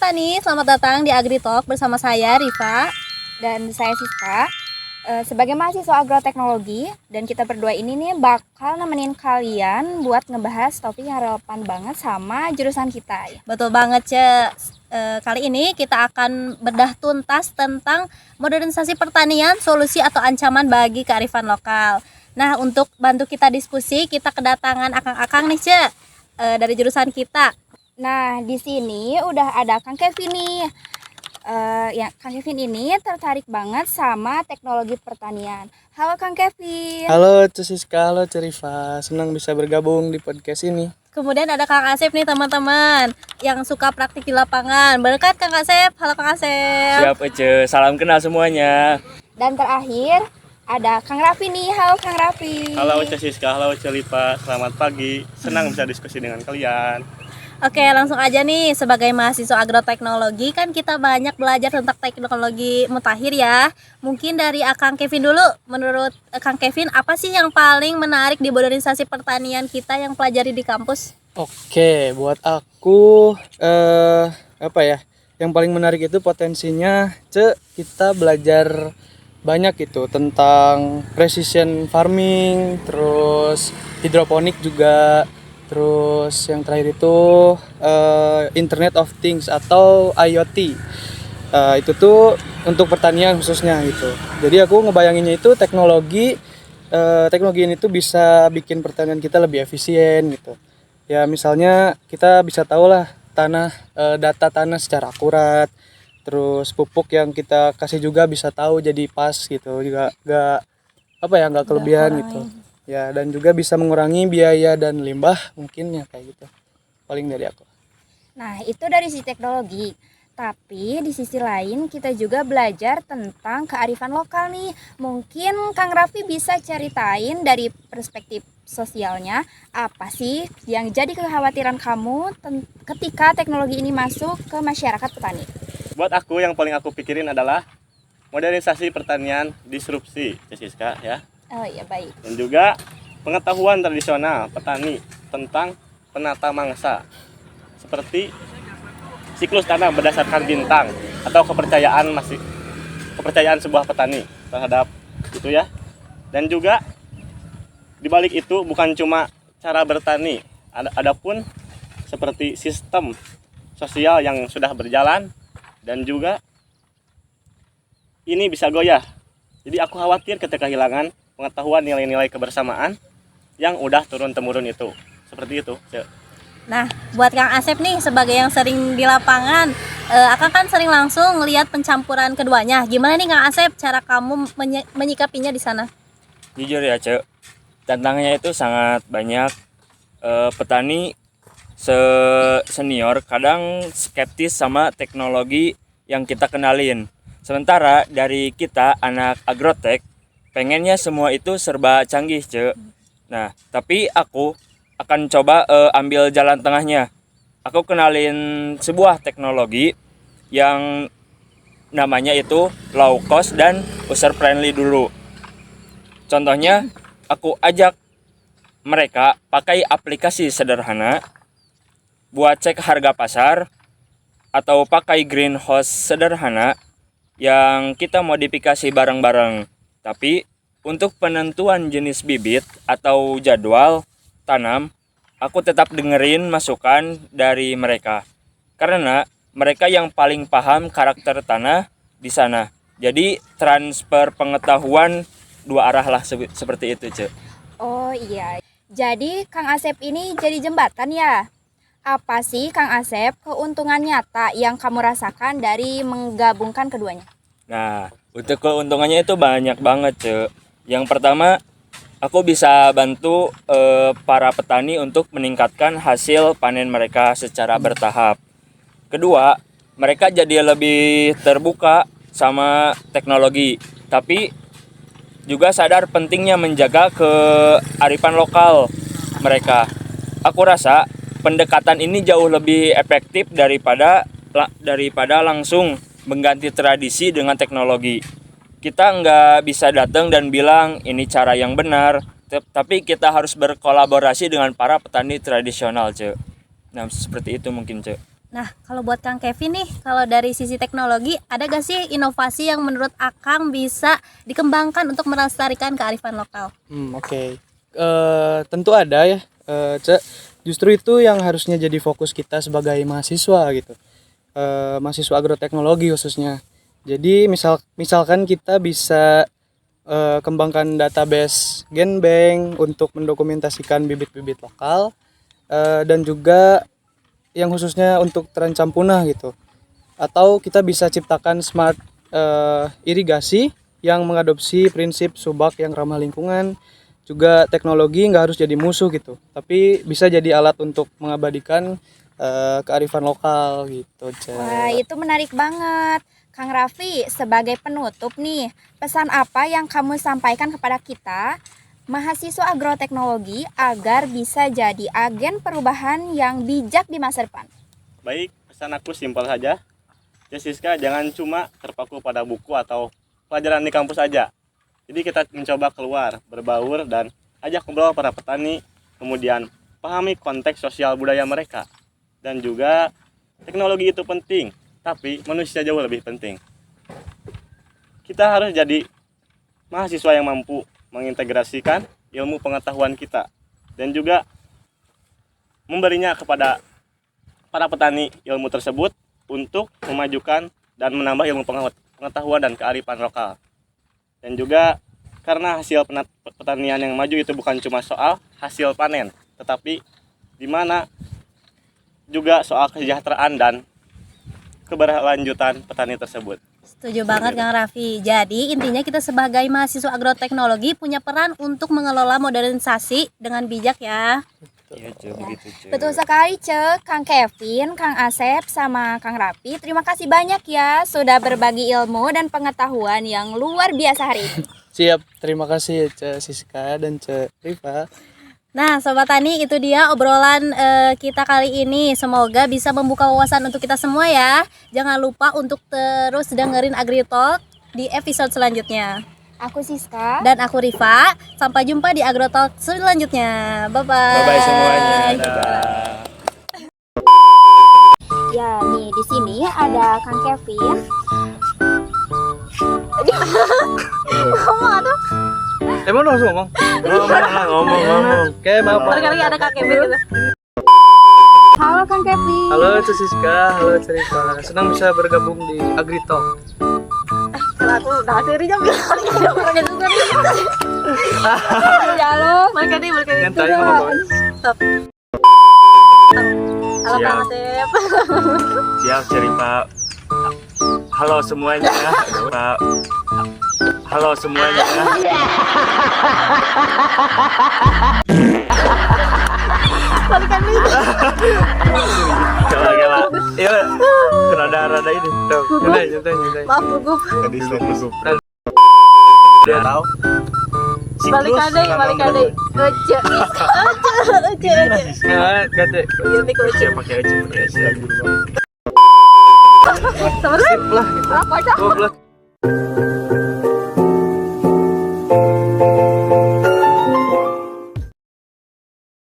petani, selamat datang di Agri Talk bersama saya Riva Dan saya Siska, sebagai mahasiswa agroteknologi. Dan kita berdua ini nih bakal nemenin kalian buat ngebahas topik yang relevan banget sama jurusan kita ya. Betul banget Ce. Kali ini kita akan bedah tuntas tentang modernisasi pertanian, solusi atau ancaman bagi kearifan lokal. Nah, untuk bantu kita diskusi, kita kedatangan akang-akang nih Ce, dari jurusan kita. Nah, di sini udah ada Kang Kevin nih. Kang Kevin ini tertarik banget sama teknologi pertanian. Halo Kang Kevin. Halo Siska, halo Riva. Senang bisa bergabung di podcast ini. Kemudian ada Kang Asep nih teman-teman, yang suka praktik di lapangan. Berkat Kang Asep. Halo Kang Asep. Siap Ece, salam kenal semuanya. Dan terakhir ada Kang Raffi nih. Halo Kang Raffi. Halo Ece Siska, halo Ece Riva. Selamat pagi, senang bisa diskusi dengan kalian. Oke, langsung aja nih, sebagai mahasiswa agroteknologi kan kita banyak belajar tentang teknologi mutakhir ya. Mungkin dari Kang Kevin dulu, menurut Kang Kevin apa sih yang paling menarik di modernisasi pertanian kita yang pelajari di kampus? Oke, buat aku apa ya? Yang paling menarik itu potensinya, kita belajar banyak itu tentang precision farming, terus hidroponik juga. Terus yang terakhir itu Internet of Things atau IoT. Itu tuh untuk pertanian khususnya gitu. Jadi aku ngebayanginnya itu teknologi ini tuh bisa bikin pertanian kita lebih efisien gitu. Ya misalnya kita bisa tahu lah data tanah secara akurat. Terus pupuk yang kita kasih juga bisa tahu jadi pas gitu. Juga nggak kelebihan gitu. Ya, dan juga bisa mengurangi biaya dan limbah mungkin ya kayak gitu. Paling dari aku. Nah, itu dari sisi teknologi. Tapi di sisi lain kita juga belajar tentang kearifan lokal nih. Mungkin Kang Raffi bisa ceritain dari perspektif sosialnya, apa sih yang jadi kekhawatiran kamu ketika teknologi ini masuk ke masyarakat petani? Buat aku yang paling aku pikirin adalah modernisasi pertanian disrupsi, Siska ya. Oh iya, baik. Dan juga pengetahuan tradisional petani tentang penata mangsa, seperti siklus tanam berdasarkan bintang atau kepercayaan sebuah petani terhadap itu ya. Dan juga di balik itu bukan cuma cara bertani, adapun seperti sistem sosial yang sudah berjalan dan juga ini bisa goyah. Jadi aku khawatir ketika kehilangan pengetahuan nilai-nilai kebersamaan yang udah turun-temurun itu. Seperti itu. Nah, buat Kang Asep nih, sebagai yang sering di lapangan, Akang kan sering langsung ngelihat pencampuran keduanya. Gimana nih Kang Asep, cara kamu menyikapinya di sana? Jujur ya, Cek, tantangannya itu sangat banyak. Petani senior kadang skeptis sama teknologi yang kita kenalin. Sementara dari kita anak agrotek pengennya semua itu serba canggih, Ce. Nah, tapi aku akan coba ambil jalan tengahnya. Aku kenalin sebuah teknologi yang namanya itu low cost dan user friendly dulu. Contohnya, aku ajak mereka pakai aplikasi sederhana buat cek harga pasar atau pakai greenhouse sederhana yang kita modifikasi bareng-bareng. Tapi untuk penentuan jenis bibit atau jadwal tanam, aku tetap dengerin masukan dari mereka. Karena mereka yang paling paham karakter tanah di sana. Jadi transfer pengetahuan dua arah lah seperti itu, Ce. Oh iya. Jadi Kang Asep ini jadi jembatan ya? Apa sih Kang Asep keuntungan nyata yang kamu rasakan dari menggabungkan keduanya? Nah, untuk keuntungannya itu banyak banget, Ce. Yang pertama, aku bisa bantu para petani untuk meningkatkan hasil panen mereka secara bertahap. Kedua, mereka jadi lebih terbuka sama teknologi, tapi juga sadar pentingnya menjaga kearifan lokal mereka. Aku rasa pendekatan ini jauh lebih efektif daripada langsung mengganti tradisi dengan teknologi. Kita nggak bisa datang dan bilang ini cara yang benar, tapi kita harus berkolaborasi dengan para petani tradisional, Ce. Nah, seperti itu mungkin, Ce. Nah, kalau buat Kang Kevin nih, kalau dari sisi teknologi, ada gak sih inovasi yang menurut Akang bisa dikembangkan untuk melestarikan kearifan lokal? Oke. Tentu ada ya, Cek. Justru itu yang harusnya jadi fokus kita sebagai mahasiswa gitu. Mahasiswa agroteknologi khususnya. Jadi misalkan kita bisa kembangkan database genbank untuk mendokumentasikan bibit-bibit lokal, dan juga yang khususnya untuk terancam punah gitu. Atau kita bisa ciptakan smart irigasi yang mengadopsi prinsip subak yang ramah lingkungan. Juga teknologi nggak harus jadi musuh gitu, tapi bisa jadi alat untuk mengabadikan kearifan lokal gitu. Wah, itu menarik banget. Kang Raffi, sebagai penutup nih, pesan apa yang kamu sampaikan kepada kita, mahasiswa agroteknologi, agar bisa jadi agen perubahan yang bijak di masa depan? Baik, pesan aku simpel saja. Siska, jangan cuma terpaku pada buku atau pelajaran di kampus aja. Jadi kita mencoba keluar, berbaur, dan ajak ngobrol para petani, kemudian pahami konteks sosial budaya mereka. Dan juga teknologi itu penting, tapi manusia jauh lebih penting. Kita harus jadi mahasiswa yang mampu mengintegrasikan ilmu pengetahuan kita dan juga memberinya kepada para petani ilmu tersebut untuk memajukan dan menambah ilmu pengetahuan dan kearifan lokal. Dan juga karena hasil pertanian yang maju itu bukan cuma soal hasil panen, tetapi di mana juga soal kesejahteraan dan keberlanjutan petani tersebut. Setuju banget Kang Raffi. Jadi intinya kita sebagai mahasiswa agroteknologi punya peran untuk mengelola modernisasi dengan bijak ya. Iya, begitu, Ce. Betul sekali, Ce. Kang Kevin, Kang Asep, sama Kang Raffi, terima kasih banyak ya sudah berbagi ilmu dan pengetahuan yang luar biasa hari ini. Siap, terima kasih Cek Siska dan Cek Riva. Nah, Sobat Tani, itu dia obrolan kita kali ini. Semoga bisa membuka wawasan untuk kita semua ya. Jangan lupa untuk terus dengerin AgriTalk di episode selanjutnya. Aku Siska. Dan aku Riva. Sampai jumpa di AgriTalk selanjutnya. Bye-bye. Bye-bye semuanya. Dadah. Ya, nih di sini ada Kang Kevin. Emang lu langsung ngomong? Ngomong. Oke, maaf. Kali ada Kak Kevin gitu. Halo Kang Kevin. Halo Cek Siska, halo Cek Riva. Senang bisa bergabung di AgriTalk. Kalau aku udah sendirinya bilang Halo. mereka nih Nyantai ngomong. Halo Siap. Kang Asep. Siap, cerita. Halo semuanya. Pak. Halo semuanya. Gila. Iya, rada ini. Tuh, nyantai. Maaf gugup. Dia tahu. Balik adek. Ece. Nggak, gade. Ini Ece pakai aja. Sebenarnya Sip lah gitu. apa aja? Goblok.